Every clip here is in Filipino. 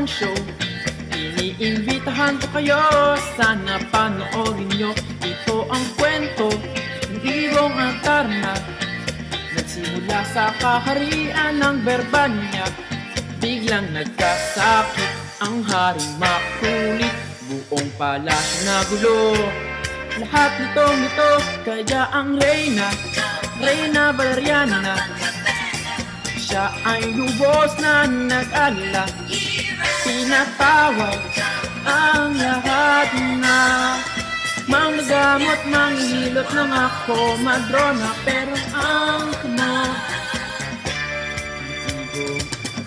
bagong show. Iniimbitahan ko kayo, sana panoorin nyo. Ito ang kwento ng Irong Adarna. Nagsimula sa kaharian ng Berbanya, biglang nagkasakit ang haring makulit. Buong palasyo na gulo, lahat nito kaya ang Reyna Valeriana, siya ay lubos na nag-alala. Pinatawag ang lahat na manggamot, manghilot ng ako madrona. Pero ang kamo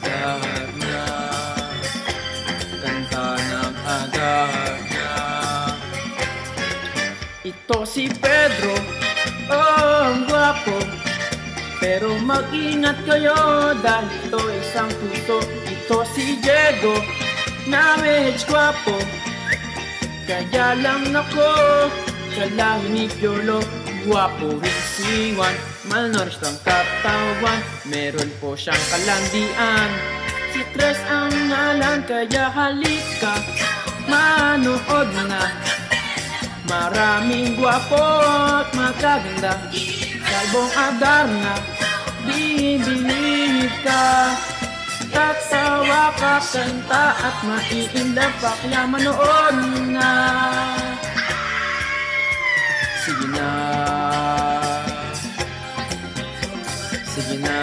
Adarna, kanta ng Adarna. Ito si Pedro, oh ang gwapo, pero mag-ingat kayo dahil ito isang tuso. Ito si Diego, na medyo gwapo, kaya lang ako kalahi ni Piolo. Gwapo rin si Juan, malnourished ang katawan, meron po siyang kalandian. Si Tres ang ngalan, kaya halika manood na. Maraming gwapo at magaganda, Salbong Adarna, bibilib ka. Tatawa ka, kanta at maiinlove pa, kaya manood na. Sige na, sige na.